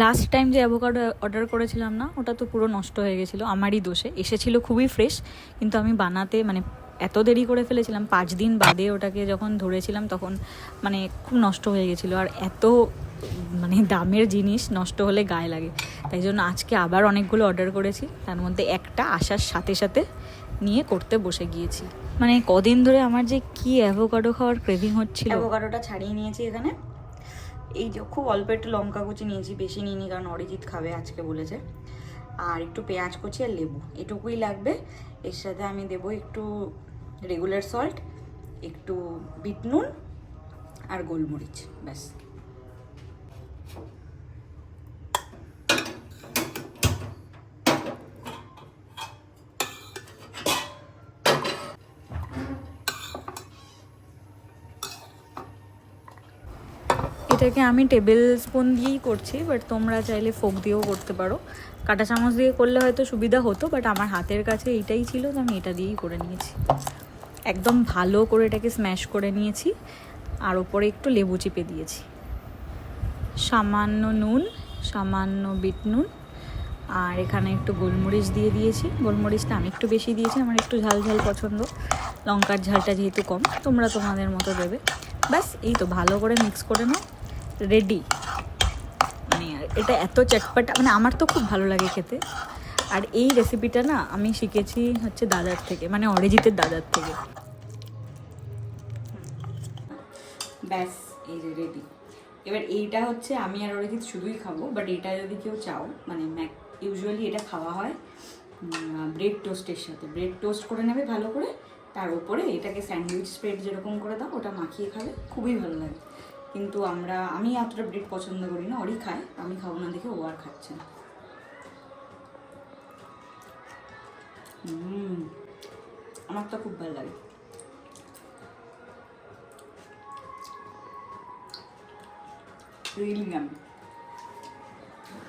Last time যে avocado order করেছিলাম না, ওটা তো পুরো নষ্ট হয়ে গেছিলো, আমারই দোষে। এসেছিলো খুবই ফ্রেশ, কিন্তু আমি বানাতে মানে এত দেরি করে ফেলেছিলাম। 5 দিন বাদে ওটাকে যখন ধরেছিলাম তখন মানে খুব নষ্ট হয়ে গেছিলো। আর এত মানে দামের জিনিস নষ্ট হলে গায়ে লাগে, তাই জন্য আজকে আবার অনেকগুলো অর্ডার করেছি। তার মধ্যে একটা আসার সাথে সাথে নিয়ে করতে বসে গিয়েছি। মানে কদিন ধরে আমার যে কি অ্যাভোকাডো খাওয়ার ক্রেভিং হচ্ছিল। অ্যাভোকাডোটা ছাড়িয়ে নিয়েছি এখানে। এই যে খুব অল্প একটু লঙ্কা কুচি নিয়েছি, বেশি নিইনি, কারণ অরিজিৎ খাবে আজকে বলেছে। আর একটু পেঁয়াজ কুচি আর লেবু, এটুকুই লাগবে। এর সাথে আমি দেবো একটু রেগুলার সল্ট, একটু বিট নুন আর গোলমরিচ, ব্যাস। এটাকে আমি টেবিল স্পুন দিয়েই করছি, বাট তোমরা চাইলে ফোক দিয়েও করতে পারো। কাঁটা চামচ দিয়ে করলে হয়তো সুবিধা হতো, বাট আমার হাতের কাছে এইটাই ছিল, তো আমি এটা দিয়েই করে নিয়েছি। একদম ভালো করে এটাকে স্ম্যাশ করে নিয়েছি, আর ওপরে একটু লেবু চিপে দিয়েছি। সামান্য নুন, সামান্য বিট নুন, আর এখানে একটু গোলমরিচ দিয়ে দিয়েছি। গোলমরিচটা আমি একটু বেশি দিয়েছি, আমার একটু ঝাল ঝাল পছন্দ। লঙ্কার ঝালটা যেহেতু কম, তোমরা তোমাদের মতো দেবে। ব্যাস, এই তো ভালো করে মিক্স করে নাও, রেডি। মানে এটা এত চটপটা, মানে আমার তো খুব ভালো লাগে খেতে। আর এই রেসিপিটা না আমি শিখেছি হচ্ছে দাদার থেকে, মানে অরিজিতের দাদার থেকে। ব্যাস, এই যে রেডি। এবার এইটা হচ্ছে আমি আর অরিজিৎ শুধুই খাবো, বাট এটা যদি কেউ চাও, মানে ইউজুয়ালি এটা খাওয়া হয় ব্রেড টোস্টের সাথে। ব্রেড টোস্ট করে নেবে ভালো করে, তার উপরে এটাকে স্যান্ডউইচ স্প্রেড যেরকম করে দাও, ওটা মাখিয়ে খাবে, খুবই ভালো লাগে। কিন্তু আমি এতটা ব্রেড পছন্দ করি না, অরি খায়, আমি খাবো না দেখে ও আর খাচ্ছে না। আমার তো খুব ভালো লাগে। রিয়েলি আমি